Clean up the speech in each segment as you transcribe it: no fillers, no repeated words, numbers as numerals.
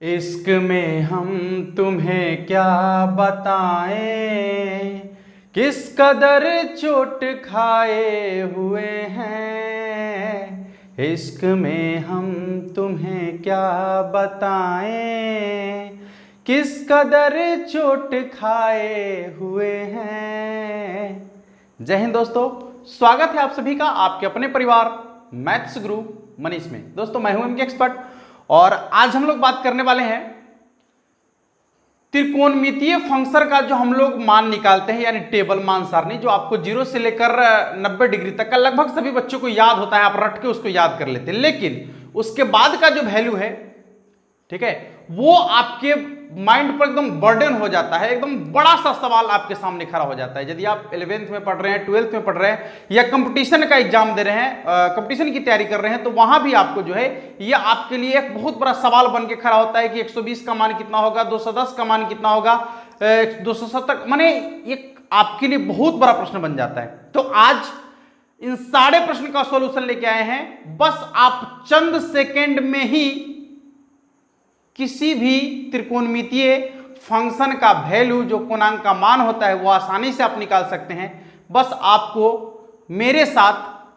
इश्क में हम तुम्हें क्या बताएं, किस कदर चोट खाए हुए हैं। इश्क में हम तुम्हें क्या बताएं, किस कदर चोट खाए हुए हैं। जय हिंद दोस्तों, स्वागत है आप सभी का आपके अपने परिवार मैथ्स गुरु मनीष में। दोस्तों मैं हूं एमके एक्सपर्ट और आज हम लोग बात करने वाले हैं त्रिकोणमितीय फंक्शन का जो हम लोग मान निकालते हैं, यानी टेबल मान सारणी, जो आपको 0 से लेकर 90 डिग्री तक का लगभग सभी बच्चों को याद होता है। आप रट के उसको याद कर लेते हैं, लेकिन उसके बाद का जो वैल्यू है, ठीक है, वो आपके माइंड पर एकदम बर्डन हो जाता है। एकदम बड़ा सा सवाल आपके सामने खड़ा हो जाता है। यदि आप 11th में पढ़ रहे हैं, 12th में पढ़ रहे हैं या कंपटीशन का एग्जाम दे रहे हैं, कंपटीशन की तैयारी कर रहे हैं, तो वहां भी आपको जो है ये आपके लिए एक बहुत बड़ा सवाल बन के खड़ा होता है कि 120 का मान कितना होगा, 210 का मान कितना होगा, 270, माने ये आपके लिए बहुत बड़ा प्रश्न बन जाता है। तो आज इन सारे प्रश्न का सॉल्यूशन लेके आए हैं। बस आप चंद सेकेंड में ही किसी भी त्रिकोणमितीय फंक्शन का वैल्यू, जो पूर्णांक का मान होता है, वो आसानी से आप निकाल सकते हैं। बस आपको मेरे साथ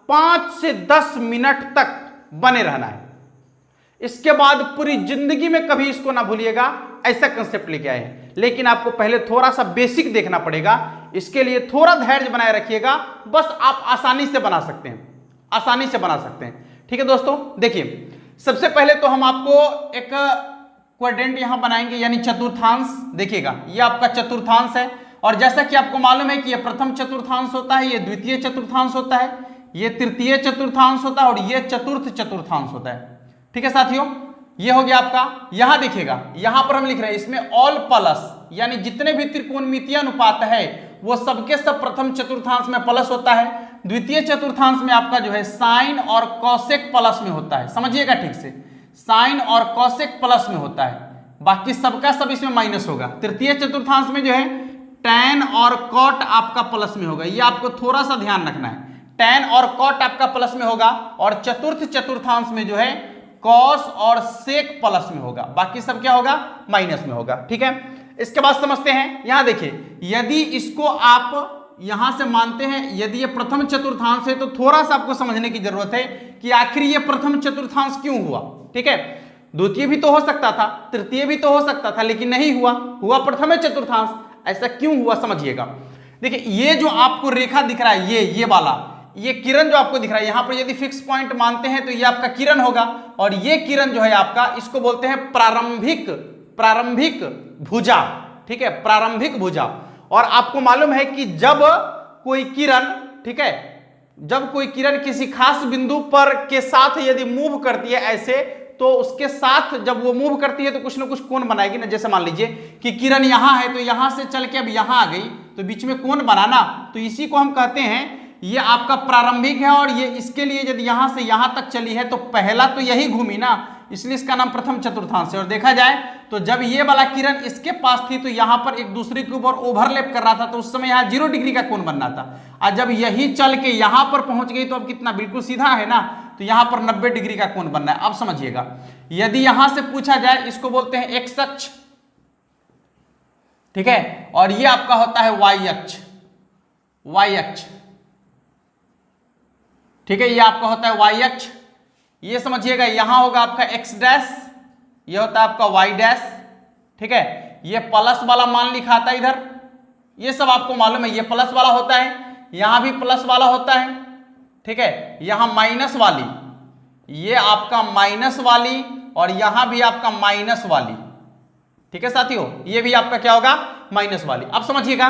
5 से 10 मिनट तक बने रहना है। इसके बाद पूरी जिंदगी में कभी इसको ना भूलिएगा, ऐसा कंसेप्ट लेके आए हैं। लेकिन आपको पहले थोड़ा सा बेसिक देखना पड़ेगा। इसके लिए थोड़ा धैर्य बनाए रखिएगा। बस आप आसानी से बना सकते हैं, आसानी से बना सकते हैं। ठीक है दोस्तों, देखिए सबसे पहले तो हम आपको एक क्वाड्रेंट यहां बनाएंगे, यानी चतुर्थांश। देखिएगा ये आपका चतुर्थांश है, और जैसा कि आपको मालूम है कि ये प्रथम चतुर्थांश होता है, ये द्वितीय चतुर्थांश होता है, ये तृतीय चतुर्थांश होता है, और ये चतुर्थ चतुर्थांश होता है। ठीक है साथियों, ये हो गया आपका। यहां देखिएगा, यहां पर हम लिख रहे हैं इसमें ऑल प्लस, यानी जितने भी त्रिकोणमितीय अनुपात है वो सबके सब प्रथम चतुर्थांश में प्लस होता है। द्वितीय चतुर्थांश में आपका जो है साइन और कॉसेक प्लस में होता है। समझिएगा ठीक से, साइन और कॉसेक प्लस में होता है, बाकी सबका सब इसमें माइनस होगा। तृतीय चतुर्थांश में जो है टैन और कॉट आपका प्लस में होगा, ये आपको थोड़ा सा ध्यान रखना है। टैन और कॉट आपका प्लस में होगा, और चतुर्थ चतुर्थांश में जो है कॉस और सेक प्लस में होगा, बाकी सब क्या होगा, माइनस में होगा। ठीक है, इसके बाद समझते हैं। यहां देखिए, यदि इसको आप यहां से मानते हैं, यदि ये प्रथम चतुर्थांश है, तो थोड़ा सा आपको समझने की जरूरत है कि आखिर ये प्रथम चतुर्थांश क्यों हुआ। ठीक है, द्वितीय भी तो हो सकता था, तृतीय भी तो हो सकता था, लेकिन नहीं हुआ, हुआ प्रथम चतुर्थांश। ऐसा क्यों हुआ समझिएगा। देखिए ये जो आपको रेखा दिख रहा है, ये वाला, ये किरण जो आपको दिख रहा है, यहां पर यदि फिक्स पॉइंट मानते हैं तो ये आपका किरण होगा, और ये किरण जो है आपका, इसको बोलते हैं प्रारंभिक भुजा। ठीक है, प्रारंभिक भुजा। और आपको मालूम है कि जब कोई किरण, ठीक है, जब कोई किरण किसी खास बिंदु पर के साथ यदि मूव करती है ऐसे, तो उसके साथ जब वो मूव करती है तो कुछ ना कुछ कोण बनाएगी ना। जैसे मान लीजिए कि किरण यहां है, तो यहां से चल के अब यहां आ गई, तो बीच में कोण बनाना, तो इसी को हम कहते हैं ये आपका प्रारंभिक है। और ये इसके लिए यदि यहां से यहां तक चली है, तो पहला तो यही घूमी ना, इसलिए इसका नाम प्रथम चतुर्थांश है। और देखा जाए तो जब ये वाला किरण इसके पास थी, तो यहां पर एक दूसरे के ऊपर ओवरलैप कर रहा था, तो उस समय यहां 0 डिग्री का कोण बनना था। और जब यही चल के यहां पर पहुंच गई, तो अब कितना, बिल्कुल सीधा है ना, तो यहां पर 90 डिग्री का कोण बनना है। अब समझिएगा, यदि यहां से पूछा जाए, इसको बोलते हैं एक्स अक्ष, ठीक है, और ये आपका होता है वाई अक्ष, वाई अक्ष। ठीक है, ये आपका होता है वाई अक्ष। ये समझिएगा, यहां होगा आपका एक्स डैश, ये होता है आपका वाई डैश। ठीक है, ये प्लस वाला मान लिखा था इधर, ये सब आपको मालूम है, ये प्लस वाला होता है, यहां भी प्लस वाला होता है। ठीक है, यहां माइनस वाली, ये आपका माइनस वाली, और यहां भी आपका माइनस वाली। ठीक है साथियों, ये भी आपका क्या होगा, माइनस वाली। अब समझिएगा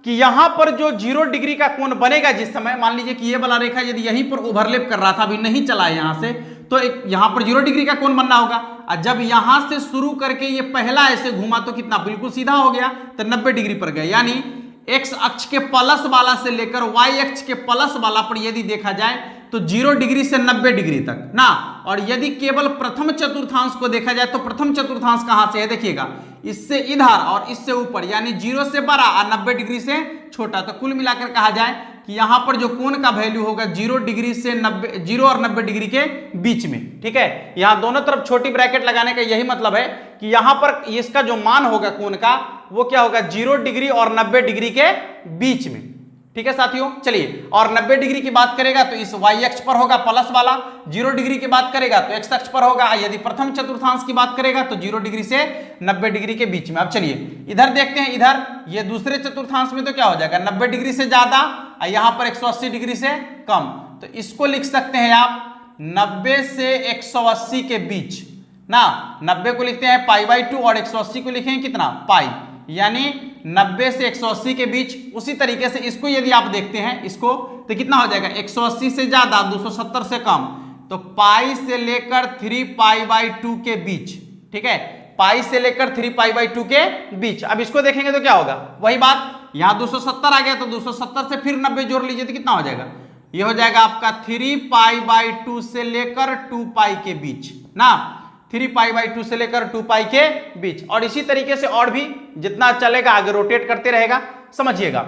कि यहां पर जो 0 डिग्री का कोण बनेगा, जिस समय मान लीजिए कि ये वाला रेखा यदि यहीं पर ओवरलैप कर रहा था, अभी नहीं चला है यहां से, तो एक यहां पर 0 डिग्री का कोण बनना होगा। और जब यहां से शुरू करके ये पहला ऐसे घूमा, तो कितना, बिल्कुल सीधा हो गया, तो 90 डिग्री पर गया। यानी एक्स अक्ष के प्लस वाला से लेकर वाई अक्ष के प्लस वाला पर यदि देखा जाए, तो 0 डिग्री से 90 डिग्री तक ना। और यदि केवल प्रथम चतुर्थांश को देखा जाए, तो प्रथम चतुर्थांश कहां से है, देखिएगा, इससे इधर और इससे ऊपर, यानी 0 से बड़ा और 90 डिग्री से छोटा। तो कुल मिलाकर कहा जाए कि यहां पर जो कोण का वैल्यू होगा 0 डिग्री से 90, 0 और 90 डिग्री के बीच में। ठीक है, यहां दोनों तरफ छोटी ब्रैकेट लगाने का यही मतलब है कि यहां पर इसका जो मान होगा कोण का वो क्या होगा 0 डिग्री और 90 डिग्री के बीच में। ठीक है साथियों, चलिए, और 90 डिग्री की बात करेगा तो इस y अक्ष पर होगा प्लस वाला, 0 डिग्री की बात करेगा तो x अक्ष पर होगा, यदि प्रथम चतुर्थांश की बात करेगा तो 0 डिग्री से 90 डिग्री के बीच में। अब चलिए इधर देखते हैं, इधर ये दूसरे चतुर्थांश में तो क्या हो जाएगा 90 डिग्री से ज्यादा और यहां पर 180 डिग्री से कम, तो इसको लिख सकते हैं आप 90 से 180 के बीच ना। 90 को लिखते हैं π/2 और 180 को लिखेंगे कितना पाई, यानी 90 से 180 के बीच। उसी तरीके से इसको यदि आप देखते हैं इसको तो कितना हो जाएगा 180 से ज्यादा 270 से कम, तो पाई से लेकर 3π/2 के बीच। ठीक है, पाई से लेकर 3π/2 के बीच। अब इसको देखेंगे तो क्या होगा वही बात, यहां 270 आ गया तो 270 से फिर 90 जोड़ लीजिए तो कितना हो जाएगा, ये हो जाएगा आपका 3π/2 से लेकर 2π के बीच ना, 3π/2 से लेकर 2π के बीच। और इसी तरीके से और भी जितना चलेगा आगे रोटेट करते रहेगा। समझिएगा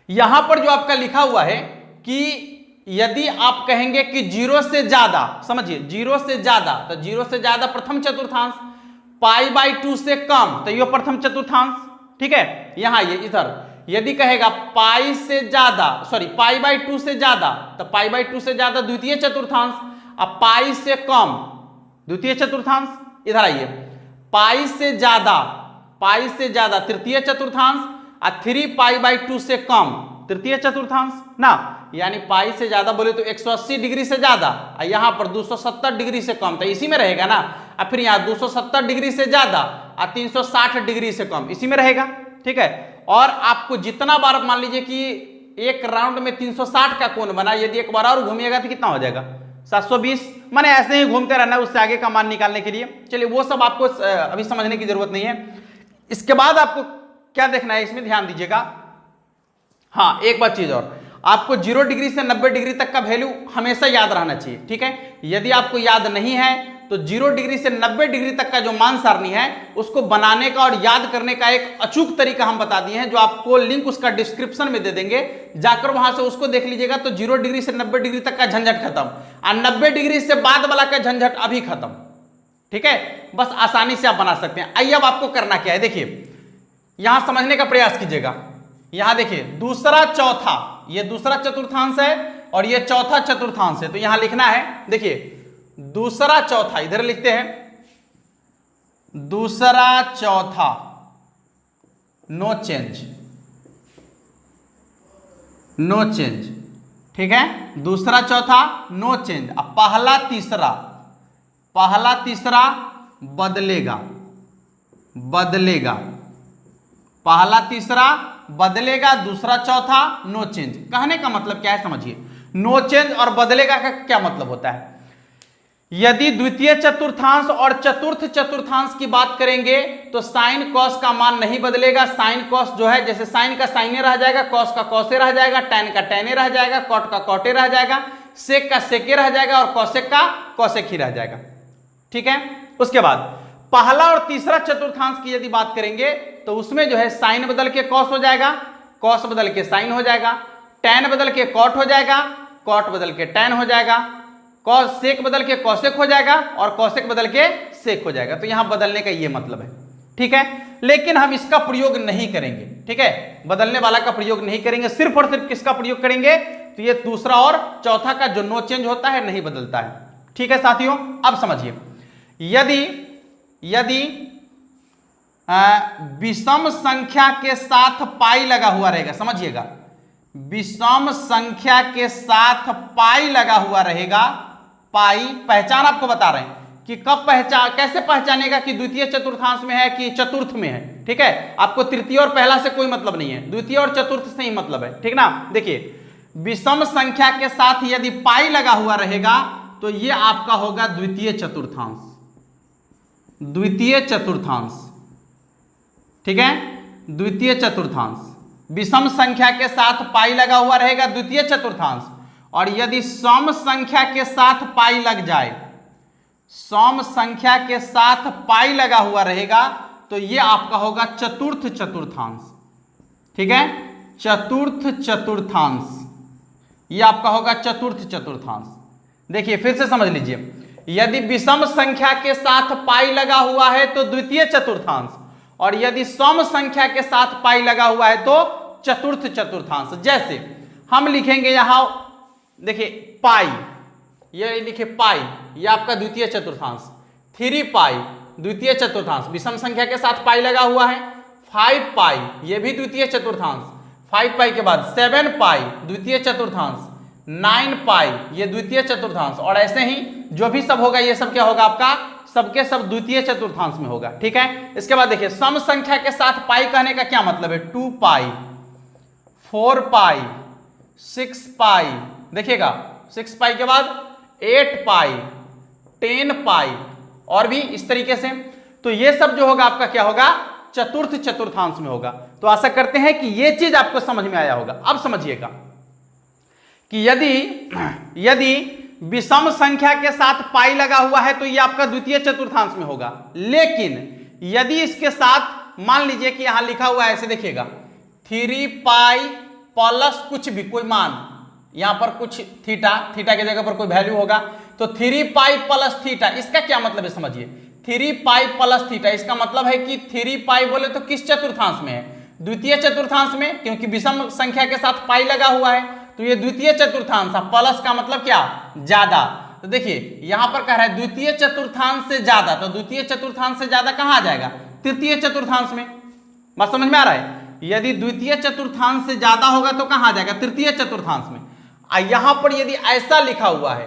यहां पर जो आपका लिखा हुआ है कि यदि आप कहेंगे कि 0 से ज्यादा, समझिए 0 से ज्यादा, तो 0 से ज्यादा प्रथम चतुर्थांश, π/2 से कम तो ये प्रथम चतुर्थांश। ठीक है, यहां ये इधर यदि कहेगा पाई से ज्यादा, सॉरी π/2 से ज्यादा, तो π/2 से ज्यादा द्वितीय चतुर्थांश, अब पाई से कम द्वितीय चतुर्थांश। इधर आइए, पाई से ज्यादा तृतीय चतुर्थांश और 3π/2 से कम तृतीय चतुर्थांश ना, यानी पाई से ज्यादा बोले तो 180 डिग्री से ज्यादा और यहां पर 270 डिग्री से कम, तो इसी में रहेगा ना। और फिर यहां 270 डिग्री से ज्यादा और 360 डिग्री से कम, इसी में रहेगा। ठीक है, और आपको जितना बार मान लीजिए कि एक राउंड में 360 का कोण बना, यदि एक बार और घूमिएगा तो कितना हो जाएगा 720। माने ऐसे ही घूमते रहना है उससे आगे का मान निकालने के लिए। चलिए वो सब आपको अभी समझने की जरूरत नहीं है। इसके बाद आपको क्या देखना है इसमें ध्यान दीजिएगा। हाँ, एक बात चीज और, आपको 0 डिग्री से 90 डिग्री तक का वैल्यू हमेशा याद रहना चाहिए। ठीक है, यदि आपको याद नहीं है तो 0 डिग्री से 90 डिग्री तक का जो मान सारणी है उसको बनाने का और याद करने का एक अचूक तरीका हम बता दिए हैं, जो आपको लिंक उसका डिस्क्रिप्शन में दे देंगे, जाकर वहां से उसको देख लीजिएगा। तो 0 डिग्री से 90 डिग्री तक का झंझट खत्म और 90 डिग्री से बाद वाला का झंझट अभी खत्म। ठीक है, बस आसानी से आप बना सकते हैं। आइए अब आपको करना क्या है, देखिए यहां समझने का प्रयास कीजिएगा। यहां देखिए दूसरा चौथा, ये दूसरा चतुर्थांश है और ये चौथा चतुर्थांश है, तो यहां लिखना है, देखिए दूसरा चौथा, इधर लिखते हैं दूसरा चौथा, नो चेंज, नो चेंज। ठीक है, दूसरा चौथा नो चेंज। अब पहला तीसरा बदलेगा, पहला तीसरा बदलेगा, दूसरा चौथा नो चेंज। कहने का मतलब क्या है समझिए, नो चेंज और बदलेगा का क्या मतलब होता है। यदि द्वितीय चतुर्थांश और चतुर्थ चतुर्थांश की बात करेंगे तो साइन कॉस का मान नहीं बदलेगा। साइन कॉस जो है, जैसे साइन का साइने रह जाएगा, कॉस का कॉसे रह जाएगा, टैन का टैने रह जाएगा, कॉट का कॉटे रह जाएगा, सेक का सेके रह जाएगा और कॉसेक का कॉसेक ही रह जाएगा। ठीक है, उसके बाद पहला और तीसरा चतुर्थांश की यदि बात करेंगे तो उसमें जो है साइन बदल के कॉस हो जाएगा, कॉस बदल के साइन हो जाएगा, टैन बदल के कॉट हो जाएगा, कॉट बदल के टैन हो जाएगा, कॉस सेक बदल के कॉसेक हो जाएगा और कॉसेक बदल के सेक हो जाएगा। तो यहां बदलने का ये मतलब है। ठीक है, लेकिन हम इसका प्रयोग नहीं करेंगे। ठीक है, बदलने वाला का प्रयोग नहीं करेंगे, सिर्फ और सिर्फ किसका प्रयोग करेंगे, तो ये दूसरा और चौथा का जो नो चेंज होता है नहीं बदलता है। ठीक है साथियों, अब समझिए, यदि विषम संख्या के साथ पाई लगा हुआ रहेगा, समझिएगा विषम संख्या के साथ पाई लगा हुआ रहेगा, पाई पहचान आपको बता रहे हैं कि कब कैसे पहचानेगा कि द्वितीय चतुर्थांश में है कि चतुर्थ में है। ठीक है, आपको तृतीय और पहला से कोई मतलब नहीं है, द्वितीय और चतुर्थ से ही मतलब है। ठीक ना, देखिए विषम संख्या के साथ यदि पाई लगा हुआ रहेगा तो ये आपका होगा द्वितीय चतुर्थांश, द्वितीय चतुर्थांश। ठीक है, द्वितीय चतुर्थांश, विषम संख्या के साथ पाई लगा हुआ रहेगा द्वितीय चतुर्थांश। और यदि सम संख्या के साथ पाई लग जाए, सम संख्या के साथ पाई लगा हुआ रहेगा तो ये आपका होगा चतुर्थ चतुर्थांश। ठीक है, चतुर्थ चतुर्थांश, ये आपका होगा चतुर्थ चतुर्थांश। देखिए फिर से समझ लीजिए, यदि विषम संख्या के साथ पाई लगा हुआ है तो द्वितीय चतुर्थांश, और यदि सम संख्या के साथ पाई लगा हुआ है तो चतुर्थ चतुर्थांश। जैसे हम लिखेंगे यहां, देखिए पाई, ये लिखे पाई, ये आपका द्वितीय चतुर्थांश, 3 पाई द्वितीय चतुर्थांश, विषम संख्या के साथ पाई लगा हुआ है। 5 पाई ये भी द्वितीय चतुर्थांश, 5 पाई के बाद 7 पाई द्वितीय चतुर्थांश, 9 पाई ये द्वितीय चतुर्थांश, और ऐसे ही जो भी सब होगा ये सब क्या होगा आपका, सबके सब द्वितीय चतुर्थांश में होगा। ठीक है, इसके बाद देखिए सम संख्या के साथ पाई कहने का क्या मतलब है, 2 पाई, 4 पाई, 6 पाई, देखिएगा 6 पाई के बाद 8 पाई, 10 पाई, और भी इस तरीके से। तो ये सब जो होगा आपका क्या होगा, चतुर्थ चतुर्थांश में होगा। तो आशा करते हैं कि ये चीज आपको समझ में आया होगा। अब समझिएगा कि यदि विषम संख्या के साथ पाई लगा हुआ है तो ये आपका द्वितीय चतुर्थांश में होगा, लेकिन यदि इसके साथ मान लीजिए कि यहां लिखा हुआ है ऐसे, देखिएगा 3 पाई प्लस कुछ भी कोई मान, यहां पर कुछ थीटा की जगह पर कोई वैल्यू होगा, तो 3 पाई प्लस थीटा, इसका क्या मतलब है समझिए, 3 पाई प्लस थीटा, इसका मतलब है कि 3 पाई बोले तो किस चतुर्थांश में है, द्वितीय चतुर्थांश में, क्योंकि विषम संख्या के साथ पाई लगा हुआ है तो ये द्वितीय चतुर्थांश है। प्लस का मतलब क्या, ज्यादा। तो देखिए यहां पर कह रहा है द्वितीय चतुर्थांश से ज्यादा, तो द्वितीय चतुर्थांश से ज्यादा कहां आ जाएगा, तृतीय चतुर्थांश में। बात समझ में आ रहा है, यदि द्वितीय चतुर्थांश से ज्यादा होगा तो कहां आ जाएगा, तृतीय चतुर्थांश में। यहां पर यदि ऐसा लिखा हुआ है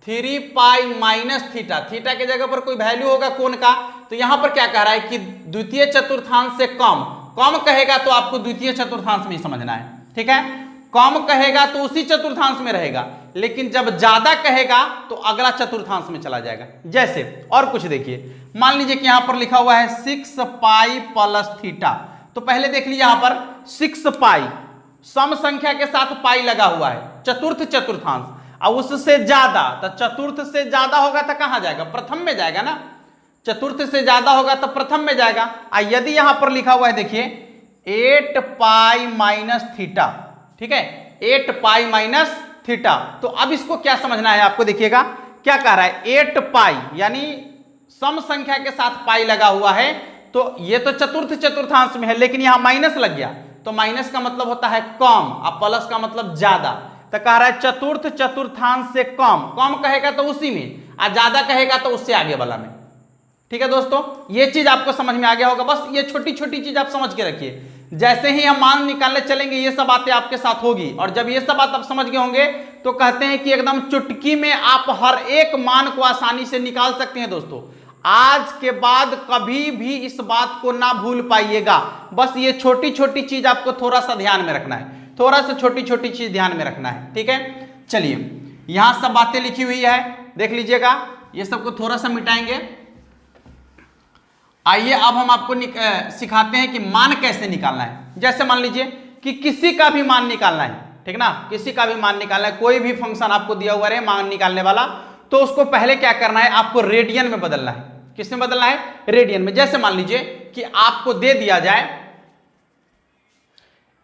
3 पाई माइनस थीटा, थीटा की जगह पर कोई वैल्यू होगा कोण का, तो यहां पर क्या कह रहा है कि द्वितीय चतुर्थांश से कम कहेगा तो आपको द्वितीय चतुर्थांश में ही समझना है। ठीक है, कम कहेगा तो उसी चतुर्थांश में रहेगा, लेकिन जब ज्यादा कहेगा तो अगला चतुर्थांश में चला जाएगा। जैसे और कुछ देखिए, मान लीजिए कि यहां पर लिखा हुआ है 6 पाई प्लस थीटा, तो पहले देख लीजिए यहां पर 6 पाई सम संख्या के साथ पाई लगा हुआ है, चतुर्थ चतुर्थांश, और उससे ज्यादा, तो चतुर्थ से ज्यादा होगा तो कहां जाएगा, प्रथम में जाएगा ना, चतुर्थ से ज्यादा होगा तो प्रथम में जाएगा। यदि यहां पर लिखा हुआ है देखिए 8 पाई माइनस थीटा, ठीक है, 8 पाई माइनस थीटा, तो अब इसको क्या समझना है आपको, देखिएगा क्या कह रहा है, 8 पाई यानी सम संख्या के साथ पाई लगा हुआ है, तो ये तो चतुर्थ चतुर्थांश में है, लेकिन यहां माइनस लग गया, तो माइनस का मतलब होता है कम, अब प्लस का मतलब ज्यादा। तो कह रहा है चतुर्थ चतुर्थांश से कम कहेगा तो उसी में, और ज्यादा कहेगा तो उससे आगे वाला में। ठीक है दोस्तों, ये चीज आपको समझ में आ गया होगा। बस ये छोटी छोटी चीज आप समझ के रखिए, जैसे ही हम मान निकालने चलेंगे ये सब बातें आपके साथ होगी, और जब ये सब बात आप समझ गए होंगे तो कहते हैं कि एकदम चुटकी में आप हर एक मान को आसानी से निकाल सकते हैं। दोस्तों आज के बाद कभी भी इस बात को ना भूल पाइएगा, बस ये छोटी छोटी चीज आपको थोड़ा सा ध्यान में रखना है, थोड़ा सा छोटी छोटी चीज ध्यान में रखना है। ठीक है, चलिए यहां सब बातें लिखी हुई है, देख लीजिएगा, ये सबको थोड़ा सा मिटाएंगे। आइए अब हम आपको सिखाते हैं कि मान कैसे निकालना है। जैसे मान लीजिए कि किसी का भी मान निकालना है, ठीक ना, किसी का भी मान निकालना है, कोई भी फंक्शन आपको दिया हुआ है मान निकालने वाला, तो उसको पहले क्या करना है, आपको रेडियन में बदलना है। किस में बदलना है, रेडियन में। जैसे मान लीजिए कि आपको दे दिया जाए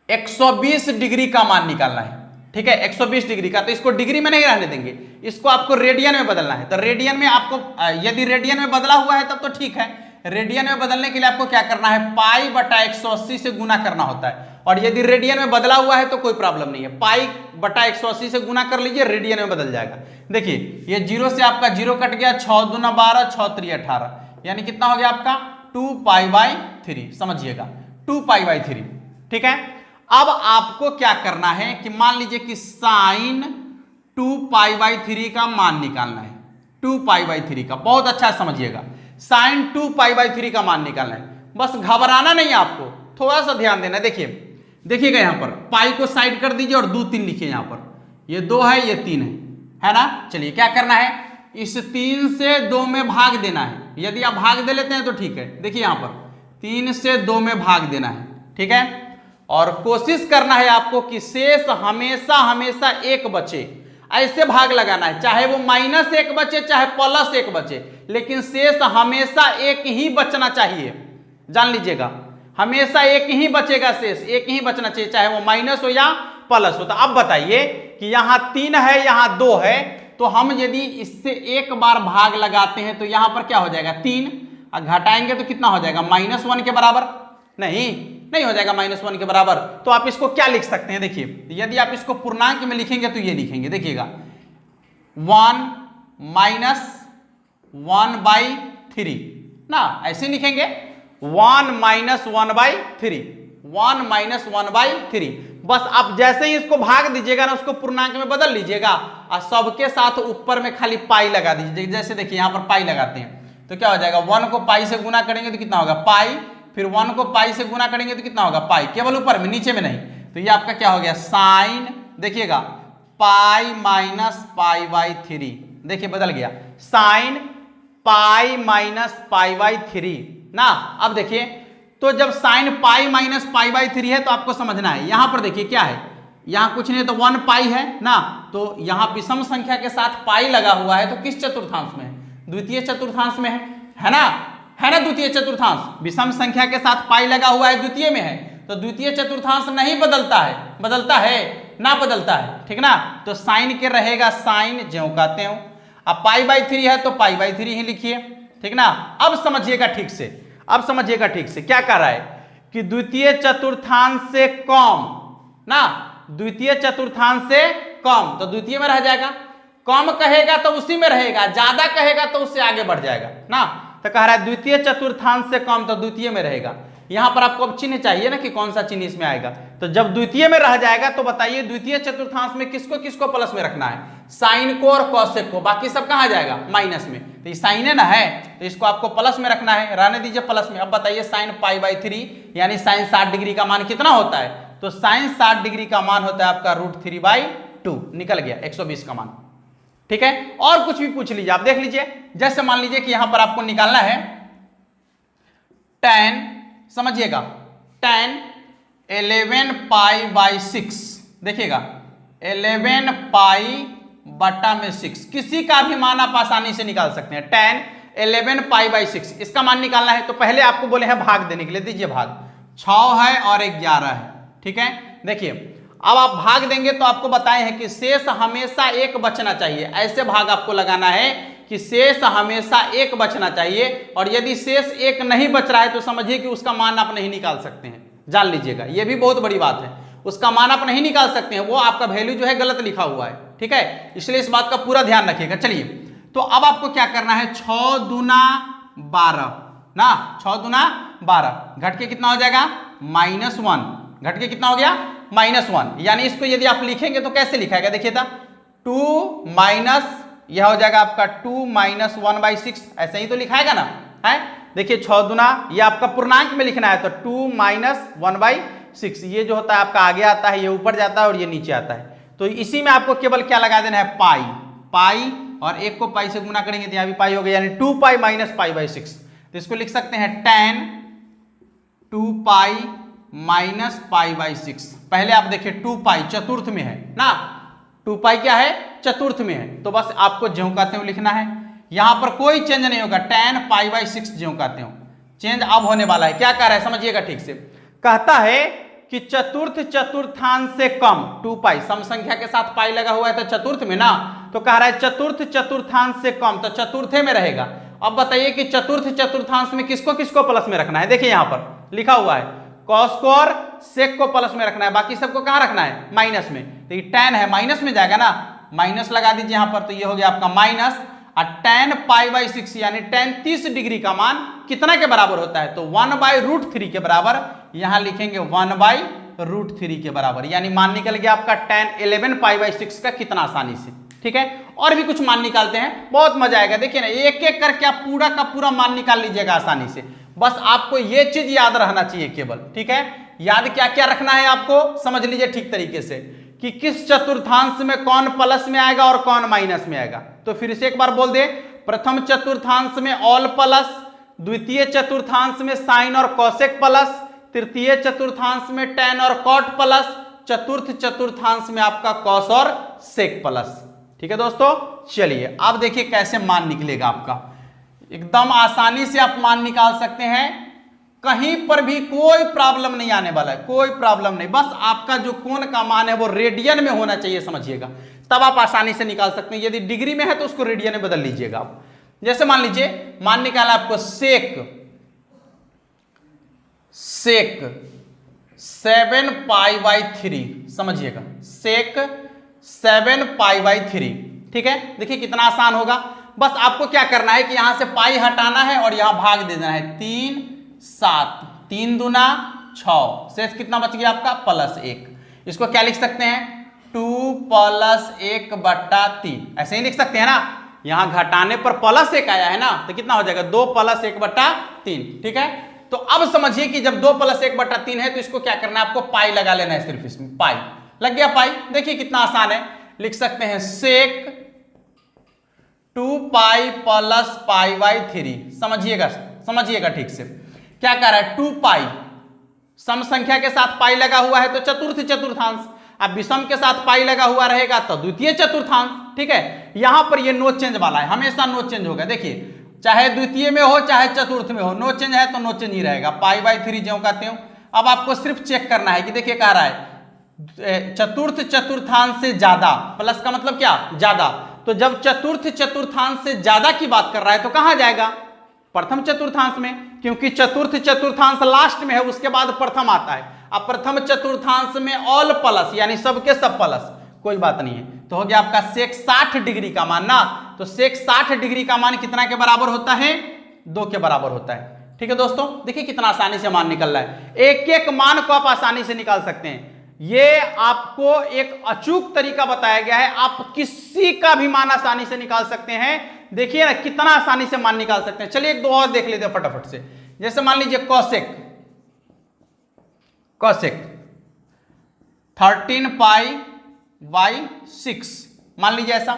120 डिग्री का मान निकालना है, ठीक है, 120 डिग्री का, तो इसको डिग्री में नहीं रहने देंगे, इसको आपको रेडियन में बदलना है। तो रेडियन में आपको, यदि रेडियन में बदला हुआ है तब तो ठीक है, रेडियन में बदलने के लिए आपको क्या करना है, पाई बटा 180 से गुना करना होता है, और यदि रेडियन में बदला हुआ है तो कोई प्रॉब्लम नहीं है, पाई बटा 180 से गुना कर लीजिए, रेडियन में बदल जाएगा। देखिए ये 0 से आपका 0 कट गया, 6 दूना 12, 6 3 18, यानी कितना हो गया आपका 2 पाई बाई 3, समझिएगा 2 पाई बाई 3। ठीक है, अब आपको क्या करना है कि मान लीजिए कि साइन 2 पाई बाई 3 का मान निकालना है, 2 पाई बाई 3 का, बहुत अच्छा समझिएगा, साइन 2 पाई बाई 3 का मान निकालना है। बस घबराना नहीं है आपको, थोड़ा सा ध्यान देना। देखिएगा यहां पर पाई को साइड कर दीजिए और 2 3 लिखिए, यहां पर ये 2 है, ये 3 है ना। चलिए क्या करना है, इस 3 से 2 में भाग देना है, यदि आप भाग दे लेते हैं तो ठीक है। देखिए यहां पर 3 से 2 में भाग देना है, ठीक है, और कोशिश करना है आपको कि शेष हमेशा हमेशा 1 बचे, ऐसे भाग लगाना है, चाहे वो -1 बचे चाहे +1 बचे, लेकिन शेष हमेशा 1 ही बचना चाहिए। जान लीजिएगा, हमेशा 1 ही बचेगा, शेष 1 ही बचना चाहिए, चाहे वो माइनस हो या प्लस हो। तो अब बताइए कि यहां 3 है, यहां 2 है, तो हम यदि इससे एक बार भाग लगाते हैं तो यहां पर क्या हो जाएगा 3, और घटाएंगे तो कितना हो जाएगा -1 के बराबर। नहीं हो जाएगा -1 के बराबर। तो आप इसको क्या लिख सकते हैं, देखिए यदि आप इसको पूर्णांक में लिखेंगे तो ये लिखेंगे, देखिएगा 1 - 1/3 ना, ऐसे लिखेंगे 1 - 1/3, 1 - 1/3। बस आप जैसे ही इसको भाग दीजिएगा ना, उसको पूर्णांक में बदल लीजिएगा और सबके साथ ऊपर में खाली पाई लगा दीजिए। जैसे देखिए यहां पर पाई लगाते हैं तो क्या हो जाएगा, 1 को पाई से गुना करेंगे तो कितना होगा पाई, फिर 1 को पाई से गुना करेंगे तो कितना होगा पाई, केवल ऊपर में, नीचे में नहीं। तो ये आपका क्या हो गया साइन, देखिएगा पाई माइनस पाई बाई 3, देखिए बदल गया sine pi minus pi by 3 ना। अब देखिए तो जब sine pi minus pi by 3 है तो आपको समझना है, यहां पर देखिए क्या है, यहां कुछ नहीं तो 1 पाई है ना, तो यहां विषम संख्या के साथ पाई लगा हुआ है तो किस चतुर्थांश में है, द्वितीय चतुर्थांश में है ना, है ना द्वितीय चतुर्थांश। विषम संख्या के साथ पाई लगा हुआ है, द्वितीय में है, तो द्वितीय चतुर्थांश नहीं बदलता है, बदलता है ना, बदलता है, ठीक ना। तो साइन के रहेगा साइन ज्यों कहते हो, अब पाई बाई 3 है तो पाई बाई 3 ही लिखिए, ठीक ना। अब समझिएगा ठीक से, अब समझिएगा ठीक से क्या कह रहा है कि द्वितीय चतुर्थांश से कम ना, द्वितीय चतुर्थांश से कम तो द्वितीय में रह जाएगा, कम कहेगा तो उसी में रहेगा, ज्यादा कहेगा तो उससे आगे बढ़ जाएगा ना। तो कह रहा है द्वितीय चतुर्थांश से कम तो द्वितीय में रहेगा। यहां पर आपको अब चिन्ह चाहिए ना कि कौन सा चिन्ह इसमें आएगा, तो जब द्वितीय में रह जाएगा तो बताइए द्वितीय चतुर्थांश में किसको किसको प्लस में रखना है, साइन को और कॉसेक को, बाकी सब कहां जाएगा माइनस में। तो ये साइन है ना है, तो इसको आपको प्लस में रखना है, रहने दीजिए प्लस में। अब बताइए साइन पाई बाई 3 यानी साइन 60 डिग्री का मान कितना होता है, तो साइन 60 डिग्री का मान होता है आपका √3/2, निकल गया 120 का मान, ठीक है। और कुछ भी पूछ लीजिए आप, देख लीजिए जैसे मान लीजिए कि यहां पर आपको निकालना है tan, समझिएगा tan 11 पाई बाई 6, देखिएगा 11 पाई बटा में 6, किसी का भी मान आप आसानी से निकाल सकते हैं। tan 11 पाई बाई 6 इसका मान निकालना है, तो पहले आपको बोले हैं भाग देने के लिए, दीजिए भाग, 6 है और 11 है, ठीक है। देखिए अब आप भाग देंगे तो आपको बताए हैं कि शेष हमेशा एक बचना चाहिए, ऐसे भाग आपको लगाना है कि शेष हमेशा एक बचना चाहिए, और यदि शेष एक नहीं बच रहा है तो समझिए कि उसका मान आप नहीं निकाल सकते हैं, जान लीजिएगा ये भी बहुत बड़ी बात है, उसका मान आप नहीं निकाल सकते हैं, वो आपका वैल्यू जो है गलत लिखा हुआ है, ठीक है, इसलिए इस बात का पूरा ध्यान रखिएगा। चलिए तो अब आपको क्या करना है, 6 दूना 12 ना, 6 दूना 12 घट के कितना हो जाएगा -1, घट के कितना हो गया -1, यानी इसको यदि आप लिखेंगे तो कैसे लिखाएगा, देखिए था 2 माइनस, यह हो जाएगा आपका 2 - 1/6, ऐसे ही तो लिखाएगा ना, है। देखिए 6 दूना, ये आपका पूर्णांक में लिखना है तो 2 - 1/6, ये जो होता है आपका आगे आता है, ये ऊपर जाता है और ये नीचे आता है, तो इसी में आपको केवल क्या लगा देना है पाई, पाई और एक को पाई से गुना करेंगे तो यहाँ भी पाई हो गया, यानी 2 पाई माइनस पाई बाई 6। तो इसको लिख सकते हैं tan 2 pi minus pi by 6। पहले आप देखिए 2 पाई चतुर्थ में है ना, 2 पाई क्या है चतुर्थ में है, तो बस आपको ज्यों कहते हो लिखना है, यहां पर कोई चेंज नहीं होगा, tan पाई बाई 6 ज्यों कहते हो, चेंज अब होने वाला है। क्या कह रहा है समझिएगा ठीक से, कहता है कि चतुर्थ चतुर्थांश से कम 2 पाई, सम संख्या के साथ पाई लगा हुआ है तो चतुर्थ में ना, तो कह रहा है चतुर्थ चतुर्थांश से कम तो चतुर्थे में रहेगा। अब बताइए कि चतुर्थ चतुर्थांश में किसको किसको प्लस में रखना है, देखिए यहां पर लिखा हुआ है कॉस को और सेक को प्लस में रखना है, बाकी सबको कहां रखना है माइनस में, तो ये tan है माइनस में जाएगा ना, माइनस लगा दीजिए यहां पर, तो ये हो गया आपका माइनस, और tan पाई बाई 6 यानी tan 30 डिग्री का मान कितना के बराबर होता है, तो 1/√3 के बराबर, यहां लिखेंगे 1/√3 के बराबर, यानी मान निकल गया आपका tan 11 पाई बाई 6 का कितना आसानी से, ठीक है। और भी कुछ मान निकालते हैं, बहुत मजा आएगा, देखिए ना एक एक करके आप पूरा का पूरा मान निकाल लीजिएगा आसानी से, बस आपको ये चीज याद रहना चाहिए केवल, ठीक है। याद क्या क्या रखना है आपको, समझ लीजिए ठीक तरीके से कि किस चतुर्थांश में कौन प्लस में आएगा और कौन माइनस में आएगा। तो फिर से एक बार बोल दे, प्रथम चतुर्थांश में ऑल प्लस, द्वितीय चतुर्थांश में साइन और कॉसेक प्लस, तृतीय चतुर्थांश में tan और कॉट प्लस, चतुर्थ चतुर्थांश में आपका कॉस और सेक प्लस, ठीक है दोस्तों। चलिए अब देखिए कैसे मान निकलेगा आपका, एकदम आसानी से आप मान निकाल सकते हैं, कहीं पर भी कोई प्रॉब्लम नहीं आने वाला है, कोई प्रॉब्लम नहीं, बस आपका जो कोण का मान है वो रेडियन में होना चाहिए, समझिएगा तब आप आसानी से निकाल सकते हैं। यदि डिग्री में है तो उसको रेडियन में बदल लीजिएगा आप। जैसे मान लीजिए, मान निकाला आपको सेक 7π/3, समझिएगा सेक 7π/3, ठीक है। देखिए कितना आसान होगा, बस आपको क्या करना है कि यहां से पाई हटाना है और यहां भाग दे देना है। 3 7, 3 दूना 6, शेष कितना बच गया आपका +1। इसको क्या लिख सकते हैं 2 + 1/3, ऐसे ही लिख सकते हैं ना। यहां घटाने पर +1 आया है ना, तो कितना हो जाएगा 2 + 1/3, ठीक है। तो अब समझिए कि जब 2 + 1/3 है तो इसको क्या करना है, आपको पाई लगा लेना है, सिर्फ इसमें पाई लग गया। पाई देखिए कितना आसान है, लिख सकते हैं सेक 2π + π/3। समझिएगा ठीक से, क्या कह रहा है 2π, सम संख्या के साथ पाई लगा हुआ है तो चतुर्थांश, अब विषम के साथ पाई लगा हुआ रहेगा तो द्वितीय चतुर्थांश, ठीक है। यहां पर ये नो चेंज वाला है, हमेशा नो चेंज होगा। देखिए चाहे द्वितीय में हो चाहे चतुर्थ में हो, नो चेंज है तो नो चेंज ही रहेगा, π/3 ज्यों कहते हो। अब आपको सिर्फ चेक करना है कि देखिए कह रहा है चतुर्थांश से ज्यादा, प्लस का मतलब क्या ज्यादा, तो जब चतुर्थांश से ज्यादा की बात कर रहा है तो कहां जाएगा, प्रथम चतुर्थांश में, क्योंकि चतुर्थांश लास्ट में है, उसके बाद प्रथम आता है। अब प्रथम चतुर्थांश में ऑल प्लस यानी सबके सब प्लस, कोई बात नहीं है, तो हो गया आपका सेक 60 डिग्री का मान ना। तो सेक 60 डिग्री का मान कितना के बराबर होता है, 2 के बराबर होता है, ठीक है दोस्तों। देखिए कितना आसानी से मान निकल रहा है, एक एक मान को आप आसानी से निकाल सकते हैं। ये आपको एक अचूक तरीका बताया गया है, आप किसी का भी मान आसानी से निकाल सकते हैं। देखिए ना कितना आसानी से मान निकाल सकते हैं। चलिए एक दो और देख लेते हैं फटाफट से। जैसे मान लीजिए कौशिक 13π/6, मान लीजिए ऐसा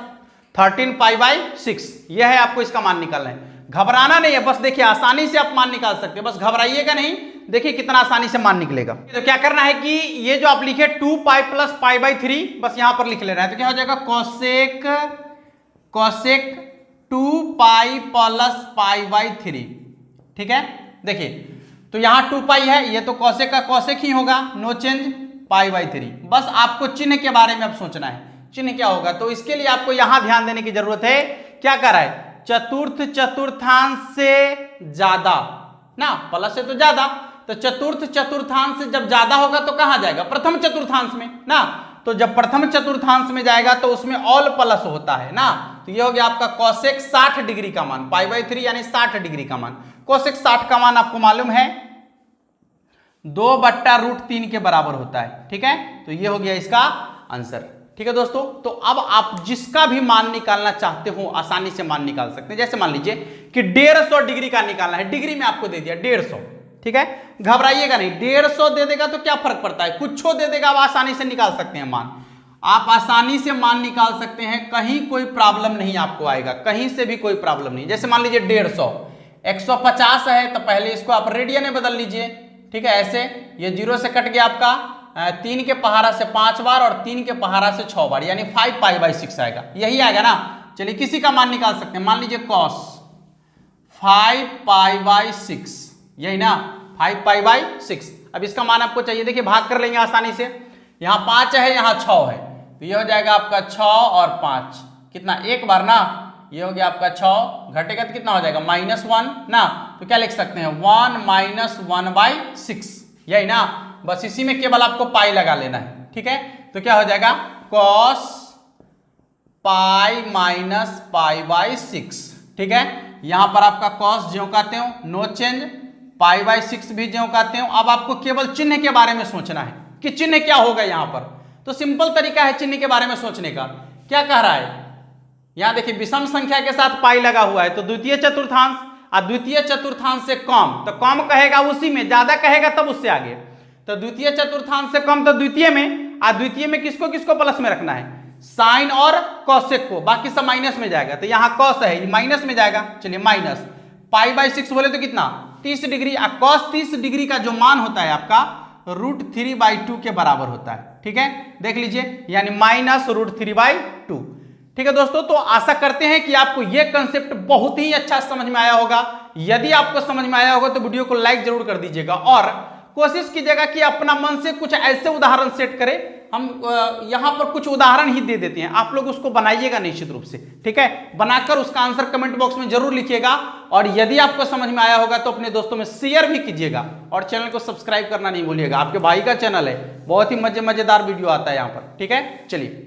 13π/6, यह है, आपको इसका मान निकालना है। घबराना नहीं है, बस देखिए आसानी से आप मान निकाल सकते हैं, बस घबराइएगा नहीं। देखिए कितना आसानी से मान निकलेगा। तो क्या करना है कि ये जो आप लिखे 2π + π/3, बस यहां पर लिख लेना है। तो क्या हो जाएगा कौशिक 2π + π/3, ठीक है। देखिए तो यहां 2π है, ये तो कौशिक का कौशिक ही होगा, नो चेंज, π/3। बस आपको चिन्ह के बारे में अब सोचना है, चिन्ह क्या होगा। तो इसके लिए आपको यहां ध्यान देने की जरूरत है। क्या कर रहा है, चतुर्थांश से ज्यादा ना, प्लस से तो ज्यादा, तो चतुर्थांश से जब ज्यादा होगा तो कहां जाएगा, प्रथम चतुर्थांश में ना। तो जब प्रथम चतुर्थांश में जाएगा तो उसमें ऑल प्लस होता है ना। तो ये हो गया आपका कौशिक 60 डिग्री का मान, π/3 यानी 60 डिग्री का मान। कौशिक 60 का मान आपको मालूम है 2/√3 के बराबर होता है, ठीक है। तो ये हो गया इसका आंसर, ठीक है दोस्तों। तो अब आप जिसका भी मान निकालना चाहते हो आसानी से मान निकाल सकते हैं। जैसे मान लीजिए कि 150 डिग्री का निकालना है, डिग्री में आपको दे दिया 150, ठीक है। घबराइएगा नहीं, 150 दे देगा तो क्या फर्क पड़ता है, कुछ दे देगा, आप आसानी से निकाल सकते हैं मान। आप आसानी से मान निकाल सकते हैं, कहीं कोई प्रॉब्लम नहीं आपको आएगा, कहीं से भी कोई प्रॉब्लम नहीं। जैसे मान लीजिए 150 150 है तो पहले इसको आप रेडियन में बदल लीजिए, ठीक है। ऐसे ये 0 से कट गया आपका 3 के पहाड़ा से 5 बार और 3 के पहाड़ा से 6 बार, यानी 5π/6 आएगा, यही आएगा ना। चलिए किसी का मान निकाल सकते हैं, मान लीजिए cos 5π/6, यही ना 5π/6। अब इसका मान आपको चाहिए, देखिए भाग कर लेंगे आसानी से। यहाँ 5 है, यहाँ 6 है, तो ये हो जाएगा आपका 6 और 5, कितना, एक बार ना। ये हो गया आपका 6, घटेगा तो कितना हो जाएगा -1 ना। तो क्या लिख सकते हैं 1 - 1/6, यही ना। बस इसी में केवल आपको पाई लगा लेना है, ठीक है। तो क्या हो जाएगा cos π - π/6, ठीक है। यहां पर आपका cos ज्यों कहते हो नो चेंज, π/6 भी ज्यों कहते हो। अब आपको केवल चिन्ह के बारे में सोचना है कि चिन्ह क्या होगा यहां पर। तो सिंपल तरीका है चिन्ह के बारे में सोचने का। क्या कह रहा है, यहां देखिए विषम संख्या के साथ पाई लगा हुआ है तो द्वितीय चतुर्थांश, और द्वितीय चतुर्थांश से कम तो कम कहेगा उसी में, ज्यादा कहेगा तब उससे आगे। तो द्वितीय चतुर्थांश से कम तो द्वितीय में, और द्वितीय में किसको किसको प्लस में रखना है, साइन और कौशिक को, बाकी सब माइनस में जाएगा। तो यहाँ कॉस है, माइनस में जाएगा, चलिए माइनस π/6 बोले तो कितना 30 डिग्री। cos 30 डिग्री का जो मान होता है आपका √3/2 के बराबर होता है, ठीक है। देख लीजिए यानी -√3/2, ठीक है दोस्तों। तो आशा करते हैं कि आपको यह कंसेप्ट बहुत ही अच्छा समझ में आया होगा। यदि आपको समझ में आया होगा तो वीडियो को लाइक जरूर कर दीजिएगा और कोशिश कीजिएगा कि अपना मन से कुछ ऐसे उदाहरण सेट करें हम यहाँ पर कुछ उदाहरण ही दे देते हैं, आप लोग उसको बनाइएगा निश्चित रूप से, ठीक है। बनाकर उसका आंसर कमेंट बॉक्स में जरूर लिखिएगा, और यदि आपको समझ में आया होगा तो अपने दोस्तों में शेयर भी कीजिएगा, और चैनल को सब्सक्राइब करना नहीं भूलिएगा। आपके भाई का चैनल है, बहुत ही मजेदार वीडियो आता है यहाँ पर, ठीक है। चलिए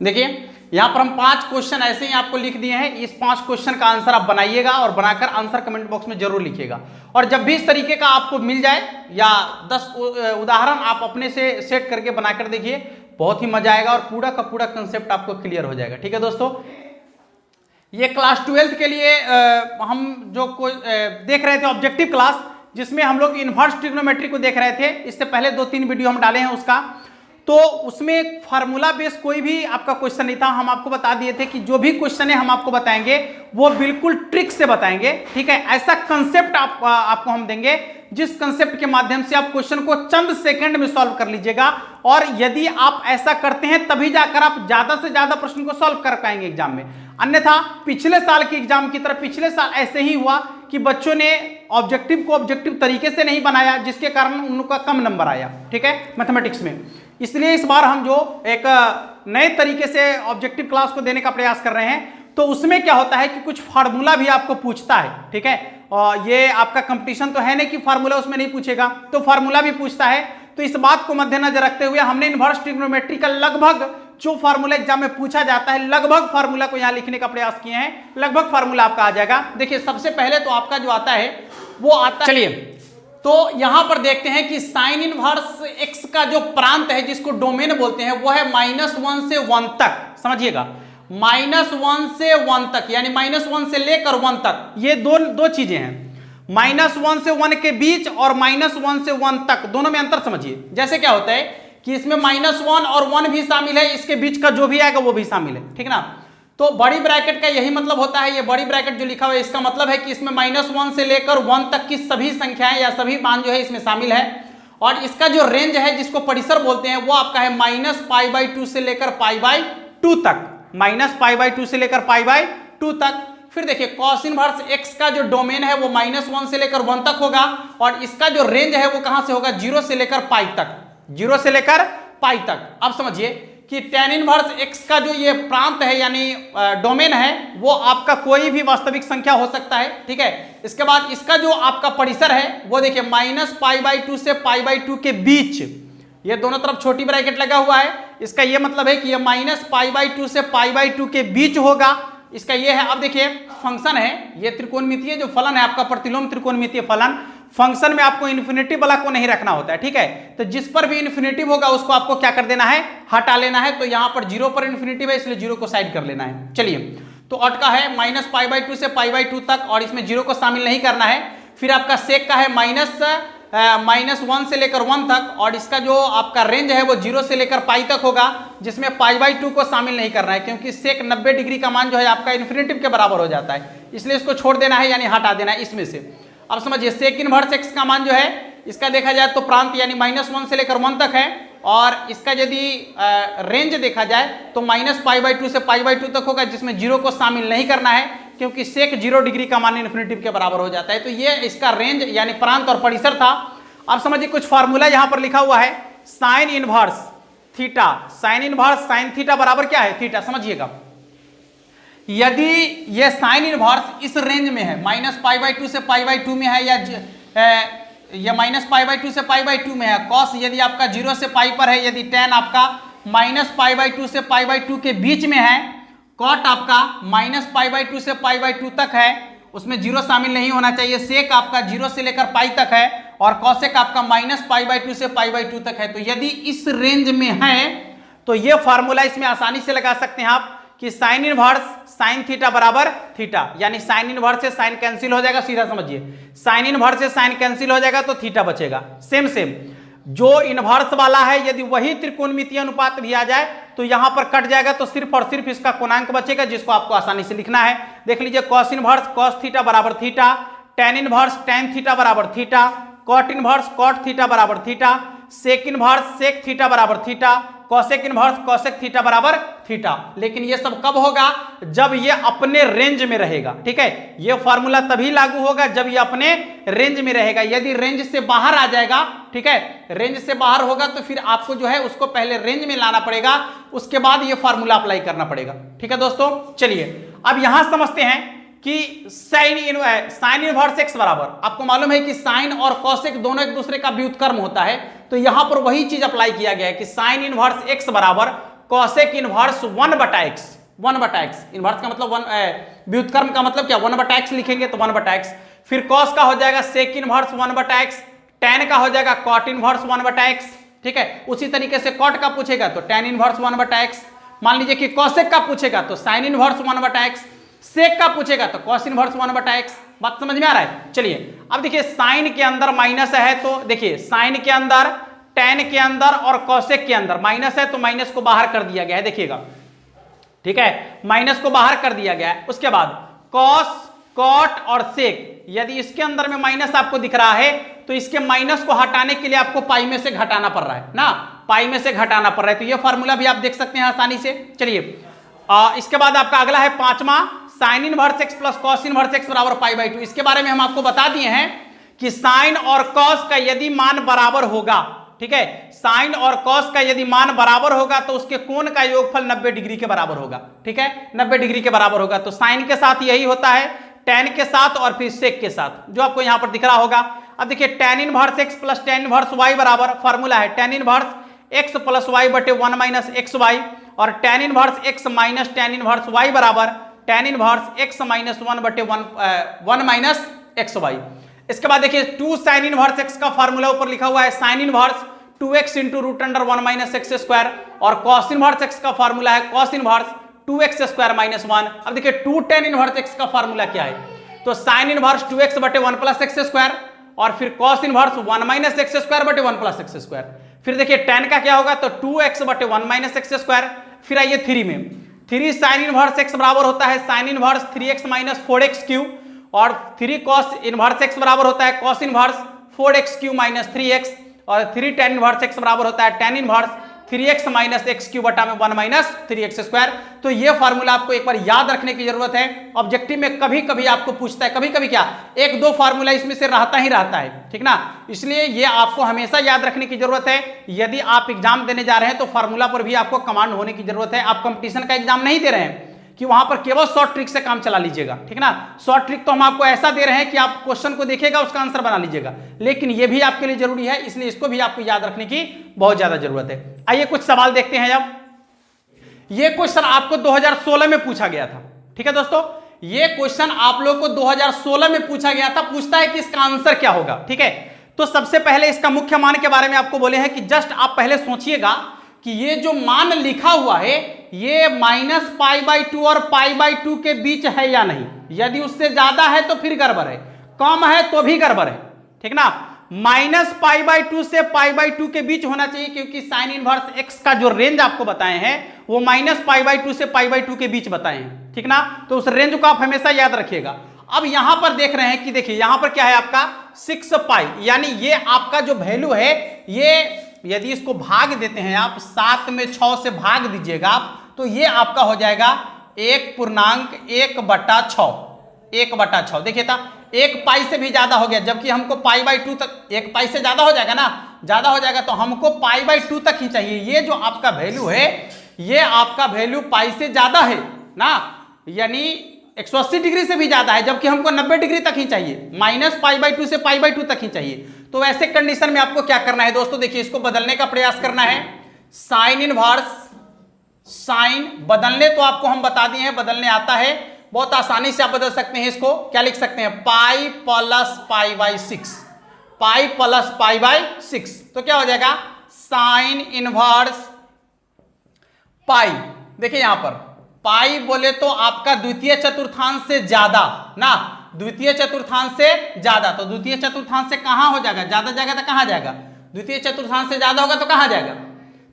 देखिए, यहां पर हम 5 क्वेश्चन ऐसे ही आपको लिख दिए हैं। इस 5 क्वेश्चन का आंसर आप बनाइएगा और बनाकर आंसर कमेंट बॉक्स में जरूर लिखिएगा। और जब भी इस तरीके का आपको मिल जाए या 10 उदाहरण आप अपने से सेट करके बनाकर देखिए, बहुत ही मजा आएगा और पूरा का पूरा कंसेप्ट आपको क्लियर हो जाएगा, ठीक है दोस्तों। ये क्लास 12th के लिए हम जो देख रहे थे ऑब्जेक्टिव क्लास, जिसमें हम लोग इनवर्स ट्रिग्नोमेट्री को देख रहे थे। इससे पहले 2-3 वीडियो हम डाले हैं उसका, तो उसमें फार्मूला बेस कोई भी आपका क्वेश्चन नहीं था। हम आपको बता दिए थे कि जो भी क्वेश्चन है हम आपको बताएंगे वो बिल्कुल ट्रिक से बताएंगे, ठीक है। ऐसा कंसेप्ट आपको हम देंगे जिस कंसेप्ट के माध्यम से आप क्वेश्चन को चंद सेकंड में सॉल्व कर लीजिएगा, और यदि आप ऐसा करते हैं तभी जाकर आप ज्यादा से ज्यादा प्रश्न को सॉल्व कर पाएंगे एग्जाम में। अन्यथा पिछले साल के एग्जाम की तरह पिछले साल ऐसे ही हुआ कि बच्चों ने ऑब्जेक्टिव को ऑब्जेक्टिव तरीके से नहीं बनाया, जिसके कारण उनका कम नंबर आया, ठीक है, मैथमेटिक्स में। इसलिए इस बार हम जो एक नए तरीके से ऑब्जेक्टिव क्लास को देने का प्रयास कर रहे हैं, तो उसमें क्या होता है कि कुछ फार्मूला भी आपको पूछता है, ठीक है। और ये आपका कंपटीशन तो है नहीं कि फार्मूला उसमें नहीं पूछेगा, तो फार्मूला भी पूछता है। तो इस बात को मद्देनजर रखते हुए हमने इनवर्स ट्रिग्नोमेट्री का लगभग जो फार्मूला एग्जाम में पूछा जाता है, लगभग फार्मूला को यहां लिखने का प्रयास किए हैं। लगभग फार्मूला आपका आ जाएगा। देखिए, सबसे पहले तो आपका जो आता है वो आता, चलिए तो यहां पर देखते हैं कि साइन इनवर्स एक्स का जो प्रांत है, जिसको डोमेन बोलते हैं, वो है -1 से 1 तक। समझिएगा, -1 से 1 तक, यानी -1 से लेकर 1 तक, ये दो चीजें हैं। -1 से 1 के बीच और -1 से 1 तक, दोनों में अंतर समझिए। जैसे क्या होता है कि इसमें -1 और 1 भी शामिल है, इसके बीच का जो भी आएगा वो भी शामिल है, ठीक ना। तो बड़ी ब्रैकेट का यही मतलब होता है। ये बड़ी ब्रैकेट जो लिखा हुआ है, इसका मतलब है कि इसमें -1 से लेकर 1 तक की सभी संख्याएं या सभी मान जो है इसमें शामिल है। और इसका जो रेंज है, जिसको परिसर बोलते हैं, वो आपका है -π/2 से लेकर π/2 तक, -π/2 से लेकर π/2 तक। फिर देखिए, कॉस इनवर्स एक्स का जो डोमेन है वो -1 से लेकर 1 तक होगा, और इसका जो रेंज है वो कहां से होगा, 0 से लेकर π तक, 0 से लेकर π तक। अब समझिए कि tan इनवर्स x का जो ये प्रांत है यानी डोमेन है, वो आपका कोई भी वास्तविक संख्या हो सकता है, ठीक है। इसके बाद इसका जो आपका परिसर है वो देखिए -π/2 से π/2 के बीच, ये दोनों तरफ छोटी ब्रैकेट लगा हुआ है। इसका ये मतलब है कि ये -π/2 से π/2 के बीच होगा। इसका ये है, अब देखिए फंक्शन है, ये त्रिकोणमितीय जो फलन है आपका, प्रतिलोम त्रिकोणमितीय फलन। फंक्शन में आपको इन्फिनिटी वाला को नहीं रखना होता है, ठीक है। तो जिस पर भी इन्फिनिटी होगा उसको आपको क्या कर देना है, हटा लेना है। तो यहां पर 0 पर इन्फिनिटी है, इसलिए 0 को साइड कर लेना है। चलिए, तो अटका है -π/2 से π/2 तक, और इसमें 0 को शामिल नहीं करना है। फिर आपका सेक का है -1 से लेकर 1 तक, और इसका जो आपका रेंज है वो 0 से लेकर π तक होगा, जिसमें π/2 को शामिल नहीं करना है, क्योंकि सेक 90 डिग्री का मान जो है आपका इन्फिनिटी के बराबर हो जाता है, इसलिए इसको छोड़ देना है, यानी हटा देना है इसमें से। अब समझिए, सेक इनवर्स एक्स का मान जो है, इसका देखा जाए तो प्रांत यानी -1 से लेकर 1 तक है, और इसका यदि रेंज देखा जाए तो -π/2 से π/2 तक होगा, जिसमें 0 को शामिल नहीं करना है, क्योंकि सेक 0 डिग्री का मान इन्फिनिटी के बराबर हो जाता है। तो ये इसका रेंज यानी प्रांत और परिसर था। अब समझिए, कुछ फार्मूला यहां पर लिखा हुआ है, sine inverse theta, sine inverse sine theta बराबर क्या है, थीटा। समझिएगा, यदि ये साइन इनवर्स इस रेंज में है, -π/2 से π/2 में है, या ये -π/2 से π/2 में है, कॉस यदि आपका 0 से π पर है, यदि tan आपका -π/2 से π/2 के बीच में है, कॉट आपका -π/2 से π/2 तक है, उसमें 0 शामिल नहीं होना चाहिए, सेक आपका 0 से लेकर π तक है, और कॉसेक आपका -π/2 से π/2 तक है। तो यदि इस रेंज में है तो ये फार्मूला इसमें आसानी से लगा सकते हैं आप कि साइन इनवर्स साइन थीटा बराबर थीटा, यानी साइन इनवर्स से साइन कैंसिल हो जाएगा, सीधा समझिए, साइन इनवर्स से साइन कैंसिल हो जाएगा तो थीटा बचेगा। सेम जो इनवर्स वाला है, यदि वही त्रिकोणमितीय अनुपात भी आ जाए तो यहां पर कट जाएगा, तो सिर्फ और सिर्फ इसका कोणांक बचेगा, जिसको आपको आसानी से लिखना है। देख लीजिए, कॉस इनवर्स कॉस थीटा बराबर theta, tan inverse tan theta बराबर theta, cot inverse cot theta बराबर theta, sec inverse sec theta बराबर theta, cosec inverse cosec theta बराबर थीटा। लेकिन ये सब कब होगा? जब ये अपने रेंज में रहेगा। ठीक है, ये फॉर्मूला तभी लागू होगा जब ये अपने रेंज में रहेगा। यदि रेंज से बाहर आ जाएगा, ठीक है, रेंज से बाहर होगा तो फिर आपको जो है उसको पहले रेंज में लाना पड़ेगा, उसके बाद ये फॉर्मूला अप्लाई करना पड़ेगा। ठीक है दोस्तों, चलिए अब यहां समझते हैं कि साइन इनवर्स एक्स बराबर, आपको मालूम है कि साइन और कॉसेक दोनों एक दूसरे का व्युत्क्रम होता है, तो यहां पर वही चीज अप्लाई किया गया है कि साइन इनवर्स एक्स बराबर cosec inverse 1/x। 1/x inverse का मतलब व्युत्क्रम का मतलब क्या? 1/x लिखेंगे तो 1/x, फिर कॉस का हो जाएगा सेक इनवर्स 1/x, tan का हो जाएगा कॉट इनवर्स 1/x। ठीक है, उसी तरीके से कॉट का पूछेगा तो tan इनवर्स 1/x, मान लीजिए कि कॉसेक का पूछेगा तो साइन इनवर्स 1/x, सेक का पूछेगा तो कॉस इनवर्स 1/x। बात समझ में आ रहा है? चलिए अब देखिए, साइन के अंदर माइनस है तो देखिए साइन के अंदर, tan के अंदर और कॉसेक के अंदर माइनस है तो माइनस को बाहर कर दिया गया है, देखिएगा। ठीक है, माइनस को बाहर कर दिया गया है। उसके बाद कॉस, कॉट और सेक, यदि इसके अंदर में माइनस आपको दिख रहा है तो इसके माइनस को हटाने के लिए आपको पाई में से घटाना पड़ रहा है ना, पाई में से घटाना पड़ रहा है, तो ये फॉर्मूला भी आप देख सकते हैं आसानी से। चलिए इसके बाद आपका अगला है पांचवा, sign inverse x plus cos inverse x बराबर π/2। इसके बारे में हम आपको बता दिए हैं कि साइन और कॉस का यदि मान बराबर होगा, ठीक है, साइन और कॉस का यदि मान बराबर होगा तो उसके कोण का योगफल 90 डिग्री के बराबर होगा। ठीक है, 90 डिग्री के बराबर होगा। तो साइन के साथ यही होता है, tan के साथ और फिर सेक के साथ, जो आपको यहां पर दिख रहा होगा। अब देखिए tan inverse x plus tan inverse y बराबर, फॉर्मूला है tan inverse x plus y बटे 1 माइनस एक्स वाई, और tan inverse x minus tan inverse y बराबर tan इनवर्स एक्स माइनस 1 बटे 1 माइनस एक्स वाई। इसके बाद देखिए 2 साइन इनवर्स एक्स का फॉर्मूला ऊपर लिखा हुआ है, sine inverse 2x into root under 1 minus x square, और कॉस इनवर्स एक्स का फॉर्मूला है cos inverse 2x square minus 1। अब देखिए 2 tan इनवर्स एक्स का फॉर्मूला क्या है? तो साइन इनवर्स 2x बटे 1 प्लस एक्स स्क्वायर, और फिर cos inverse 1 minus x square बटे 1 प्लस एक्स स्क्वायर। फिर देखिए tan का क्या होगा? तो 2x बटे 1 माइनस एक्स स्क्वायर। फिर आइए 3 में, 3 साइन इनवर्स एक्स बराबर होता है sine inverse 3x minus 4x Q, और 3 कॉस इनवर्स एक्स बराबर होता है cos inverse 4x Q minus 3x, और 3 tan इनवर्स एक्स बराबर होता है tan inverse 3x minus x Q बटा में 1 माइनस 3x स्क्वायर। तो ये फार्मूला आपको एक बार याद रखने की जरूरत है। ऑब्जेक्टिव में कभी कभी आपको पूछता है, कभी कभी क्या, 1-2 फार्मूला इसमें से रहता ही रहता है, ठीक ना, इसलिए ये आपको हमेशा याद रखने की जरूरत है। यदि आप एग्जाम देने जा रहे हैं तो फार्मूला पर भी आपको कमांड होने की जरूरत है। आप कंपटीशन का एग्जाम नहीं दे रहे हैं कि वहां पर केवल शॉर्ट ट्रिक से काम चला लीजिएगा, ठीक ना। शॉर्ट ट्रिक तो हम आपको ऐसा दे रहे हैं कि आप क्वेश्चन को देखिएगा, उसका आंसर बना लीजिएगा, लेकिन ये भी आपके लिए जरूरी है, इसलिए इसको भी आपको याद रखने की बहुत ज्यादा जरूरत है। आइए कुछ सवाल देखते हैं। अब ये क्वेश्चन आपको 2016 में पूछा गया था, ठीक है दोस्तों, ये क्वेश्चन आप लोग को 2016 में पूछा गया था। पूछता है कि इसका आंसर क्या होगा, ठीक है। तो सबसे पहले इसका मुख्य मान के बारे में आपको बोले हैं कि जस्ट आप पहले सोचिएगा कि ये जो मान लिखा हुआ है ये माइनस π/2 और π/2 के बीच है या नहीं। यदि उससे ज्यादा है तो फिर गड़बड़ है, कम है तो भी गड़बड़ है, ठीक ना। माइनस π/2 से π/2 के बीच होना चाहिए, क्योंकि साइन इनवर्स एक्स का जो रेंज आपको बताए हैं वो माइनस π/2 से π/2 के बीच बताए हैं, ठीक ना। तो उस रेंज को आप हमेशा याद रखिएगा। अब यहां पर देख रहे हैं कि देखिए यहां पर क्या है आपका 6π, यानी ये आपका जो वैल्यू है, ये यदि इसको भाग देते हैं आप 7 में 6 से भाग दीजिएगा आप, तो ये आपका हो जाएगा 1.1/6, 1/6। देखिए था 1 पाई से भी ज्यादा हो गया, जबकि हमको π/2 तक, 1 पाई से ज्यादा हो जाएगा ना, ज्यादा हो जाएगा, तो हमको π/2 तक ही चाहिए। ये जो आपका वैल्यू है ये आपका वैल्यू पाई से ज्यादा है ना, यानी 180 डिग्री से भी ज्यादा है, जबकि हमको 90 डिग्री तक ही चाहिए, माइनस π/2 से π/2 तक ही चाहिए। तो ऐसे कंडीशन में आपको क्या करना है दोस्तों, देखिए इसको बदलने का प्रयास करना है। साइन इनवर्स, साइन बदलने तो आपको हम बता दिए हैं, बदलने आता है, बहुत आसानी से आप बदल सकते हैं। इसको क्या लिख सकते हैं, पाई प्लस π/6, पाई प्लस π/6, तो क्या हो जाएगा साइन इनवर्स पाई। देखिए यहां पर पाई बोले तो आपका द्वितीय चतुर्थांश से ज्यादा ना, द्वितीय चतुर्थांश से ज्यादा, तो द्वितीय चतुर्थांश से कहां हो जाएगा, ज्यादा जाएगा तो कहां जाएगा, द्वितीय चतुर्थांश से ज्यादा होगा तो कहां जाएगा,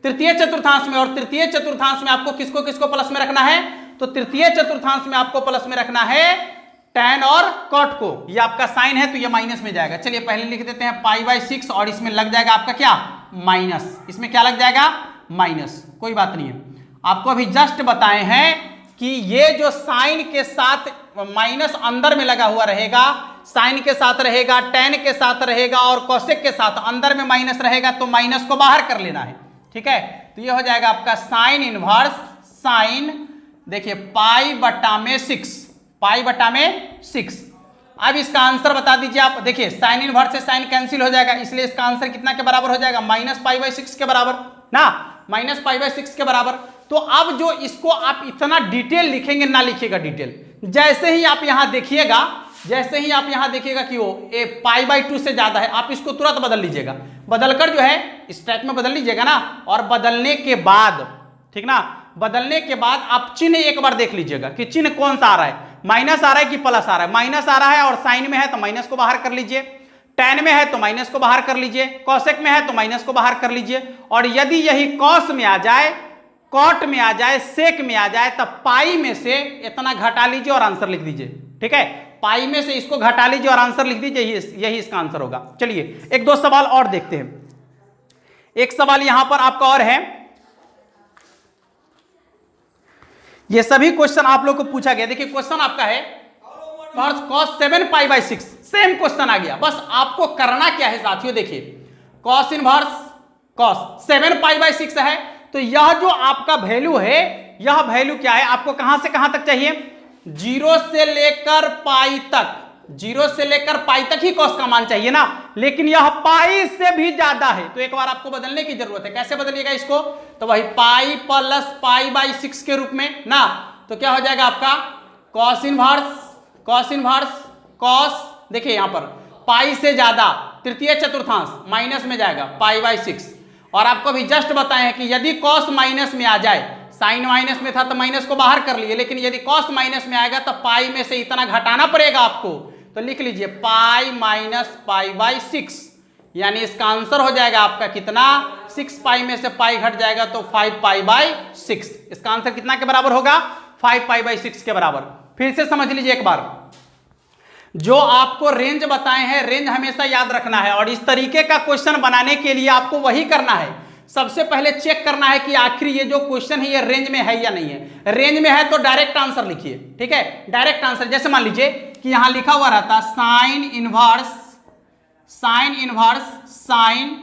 तृतीय चतुर्थांश में। और तृतीय चतुर्थांश में आपको किसको किसको प्लस में रखना है, तो तृतीय चतुर्थांश में आपको प्लस में रखना है tan और cot को। ये आपका साइन है तो ये माइनस में जाएगा। चलिए पहले लिख देते हैं π/6, और इसमें लग जाएगा आपका क्या, माइनस, इसमें क्या लग जाएगा, माइनस, कोई बात नहीं है। आपको अभी जस्ट बताए हैं कि ये जो साइन के साथ माइनस अंदर में लगा हुआ रहेगा, साइन के साथ रहेगा, टेन के साथ रहेगा और कोसेक के साथ अंदर में माइनस रहेगा, तो माइनस को बाहर कर लेना है, ठीक है। तो ये हो जाएगा आपका साइन इनवर्स साइन, देखिए पाई बटा में 6, पाई बटा में 6। अब इसका आंसर बता दीजिए आप, देखिए साइन इनवर्स से साइन कैंसिल हो जाएगा, इसलिए इसका आंसर कितना के बराबर हो जाएगा, -π/6 के बराबर ना, -π/6 के बराबर। तो अब जो इसको आप इतना डिटेल लिखेंगे ना, लिखिएगा डिटेल, जैसे ही आप यहां देखिएगा, जैसे ही आप यहां देखिएगा कि वो π/2 से ज्यादा है, आप इसको तुरंत बदल लीजिएगा, बदलकर जो है इस टाइप में बदल लीजिएगा ना, और बदलने के बाद, ठीक ना, बदलने के बाद आप चिन्ह एक बार देख लीजिएगा कि चिन्ह कौन सा आ रहा है, माइनस आ रहा है कि प्लस आ रहा है। माइनस आ रहा है और साइन में है तो माइनस को बाहर कर लीजिए, टेन में है तो माइनस को बाहर कर लीजिए, कॉसेक में है तो माइनस को बाहर कर लीजिए, और यदि यही कॉस में आ जाए, कॉट में आ जाए, सेक में आ जाए, तब पाई में से इतना घटा लीजिए और आंसर लिख दीजिए, ठीक है। पाई में से इसको घटा लीजिए और आंसर लिख दीजिए, यही इसका आंसर होगा। चलिए एक दो सवाल और देखते हैं। एक सवाल यहां पर आपका और है, ये सभी क्वेश्चन आप लोग को पूछा गया। देखिए क्वेश्चन आपका है cos 7π/6, सेम क्वेश्चन आ गया। बस आपको करना क्या है साथियों, देखिए cos इनवर्स cos 7π/6 है, तो यह जो आपका वैल्यू है, यह वैल्यू क्या है, आपको कहां से कहां तक चाहिए, 0 से लेकर पाई तक, 0 से लेकर पाई तक ही cos का मान चाहिए ना, लेकिन यह पाई से भी ज्यादा है, तो एक बार आपको बदलने की जरूरत है। कैसे बदलिएगा इसको, तो वही पाई प्लस π/6 के रूप में ना, तो क्या हो जाएगा आपका cos इनवर्स cos, देखिए यहां पर पाई से ज्यादा तृतीय चतुर्थांश माइनस में जाएगा π/6, और आपको अभी जस्ट बताए हैं कि यदि cos माइनस में आ जाए, साइन माइनस में था तो माइनस को बाहर कर लिए, लेकिन यदि cos माइनस में आएगा तो पाई में से इतना घटाना पड़ेगा आपको, तो लिख लीजिए पाई माइनस π/6, यानी इसका आंसर हो जाएगा आपका कितना, 6 पाई में से पाई घट जाएगा तो 5π/6। इसका आंसर कितना के बराबर होगा, 5π/6 के बराबर। फिर से समझ लीजिए एक बार, जो आपको रेंज बताए हैं, रेंज हमेशा याद रखना है, और इस तरीके का क्वेश्चन बनाने के लिए आपको वही करना है, सबसे पहले चेक करना है कि आखिर ये जो क्वेश्चन है ये रेंज में है या नहीं है। रेंज में है तो डायरेक्ट आंसर लिखिए, ठीक है, डायरेक्ट आंसर। जैसे मान लीजिए कि यहां लिखा हुआ रहता साइन इनवर्स साइन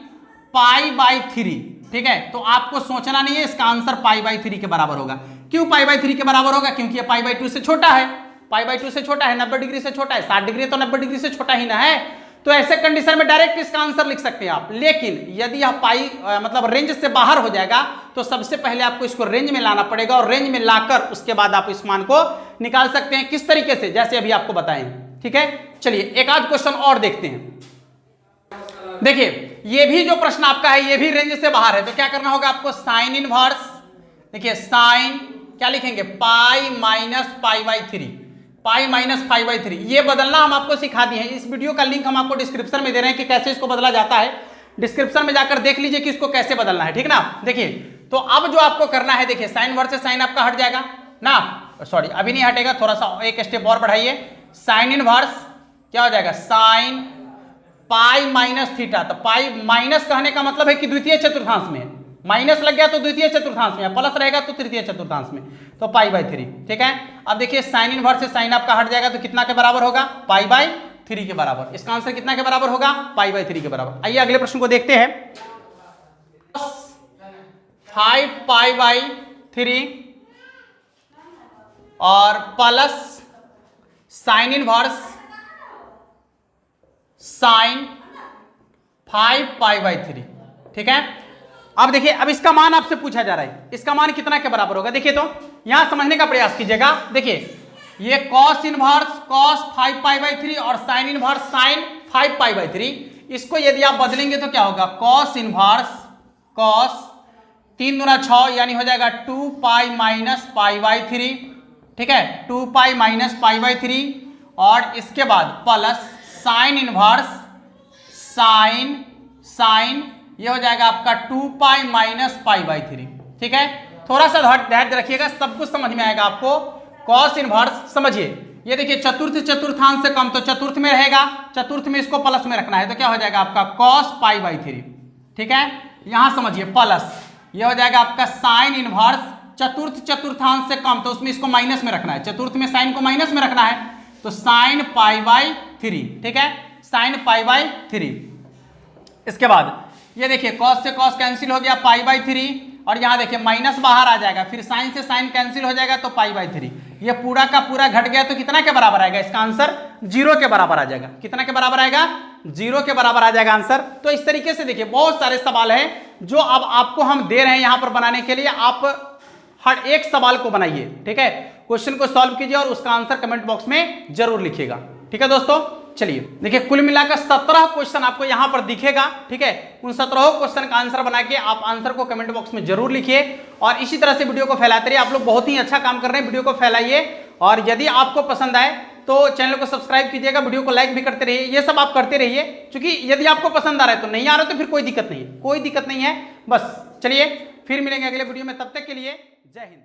π/3, ठीक है, तो आपको सोचना नहीं है, इसका आंसर π/3 के बराबर होगा। क्यों π/3 के बराबर होगा, क्योंकि ये π/2 से छोटा है, π/2 से छोटा है, 90 डिग्री से छोटा है, 60 डिग्री तो 90 डिग्री से छोटा ही ना है, तो ऐसे कंडीशन में डायरेक्ट इसका आंसर लिख सकते हैं आप। लेकिन यदि यह पाई मतलब रेंज से बाहर हो जाएगा, तो सबसे पहले आपको इसको रेंज में लाना पड़ेगा, और रेंज में लाकर उसके बाद आप इस मान को निकाल सकते हैं। किस तरीके से, जैसे अभी आपको बताएं, ठीक है। चलिए एक आध क्वेश्चन और देखते हैं। देखिए ये भी जो प्रश्न आपका है, ये भी रेंज से बाहर है, तो क्या करना होगा आपको, साइन इनवर्स, देखिए साइन क्या लिखेंगे, पाई माइनस π/3, ये बदलना हम आपको सिखा दिए हैं। इस वीडियो का लिंक हम आपको डिस्क्रिप्शन में दे रहे हैं कि कैसे इसको बदला जाता है, डिस्क्रिप्शन में जाकर देख लीजिए कि इसको कैसे बदलना है, ठीक ना। देखिए तो अब जो आपको करना है, देखिए साइन वर्स से साइन आपका हट जाएगा ना, सॉरी अभी नहीं हटेगा, थोड़ा सा एक स्टेप और बढ़ाइए। साइन इनवर्स क्या हो जाएगा, साइन π-θ, तो पाई माइनस कहने का मतलब है कि द्वितीय चतुर्थांश में, माइनस लग गया तो द्वितीय चतुर्थांश में, प्लस रहेगा तो तृतीय चतुर्थांश में, तो π/3, ठीक है। अब देखिए साइन इनवर्स से साइन आपका हट जाएगा तो कितना के बराबर होगा, π/3 के बराबर। इसका आंसर कितना के बराबर होगा, π/3 के बराबर। आइए अगले प्रश्न को देखते हैं। 5π/3 और प्लस साइन इनवर्स साइन 5π/3, ठीक है। अब देखिए, अब इसका मान आपसे पूछा जा रहा है, इसका मान कितना के बराबर होगा। देखिए तो यहां समझने का प्रयास कीजिएगा। देखिए ये cos इनवर्स cos 5π/3 और sin इनवर्स sin 5π/3, इसको यदि आप बदलेंगे तो क्या होगा, cos इनवर्स cos 3 दूना 6 यानी हो जाएगा 2π माइनस π/3, ठीक है, 2π माइनस π/3, और इसके बाद प्लस साइन इनवर्स साइन ये हो जाएगा आपका 2π माइनस π/3, ठीक है। थोड़ा सा ध्यान रखिएगा, सब कुछ समझ में आएगा आपको। cos इनवर्स समझिए, ये देखिए चतुर्थांश से कम तो चतुर्थ में रहेगा, चतुर्थ में इसको प्लस में रखना है, तो क्या हो जाएगा आपका cos π/3, ठीक है। यहां समझिए प्लस, ये हो जाएगा आपका साइन इनवर्स चतुर्थ चतुर्थांश से कम, तो उसमें इसको माइनस में रखना है, चतुर्थ में साइन को माइनस में रखना है, तो साइन पाई बाई 3, ठीक है, साइन पाई बाई 3। इसके बाद ये देखिए कॉस से कॉस कैंसिल हो गया, पाई बाई 3, और यहाँ देखिए माइनस बाहर आ जाएगा, फिर साइन से साइन कैंसिल हो जाएगा तो पाई बाई 3। ये पूरा का पूरा घट गया तो कितना के बराबर आएगा, इसका आंसर 0 के बराबर आ जाएगा। कितना के बराबर आएगा, 0 के बराबर आ जाएगा आंसर। तो इस तरीके से देखिए बहुत सारे सवाल हैं जो अब आपको हम दे रहे हैं यहाँ पर बनाने के लिए, आप हर एक सवाल को बनाइए, ठीक है, क्वेश्चन को सॉल्व कीजिए और उसका आंसर कमेंट बॉक्स में जरूर लिखिएगा, ठीक है दोस्तों। चलिए देखिए कुल मिलाकर 17 क्वेश्चन आपको यहां पर दिखेगा, ठीक है, उन 17 क्वेश्चन का आंसर बना के आप आंसर को कमेंट बॉक्स में जरूर लिखिए और इसी तरह से वीडियो को फैलाते रहिए। आप लोग बहुत ही अच्छा काम कर रहे हैं, वीडियो को फैलाइए और यदि आपको पसंद आए तो चैनल को सब्सक्राइब कीजिएगा, वीडियो को लाइक भी करते रहिए, ये सब आप करते रहिए, क्योंकि यदि आपको पसंद आ रहा है तो नहीं आ रहा तो फिर कोई दिक्कत नहीं है, कोई दिक्कत नहीं है। बस चलिए फिर मिलेंगे अगले वीडियो में, तब तक के लिए जय हिंद।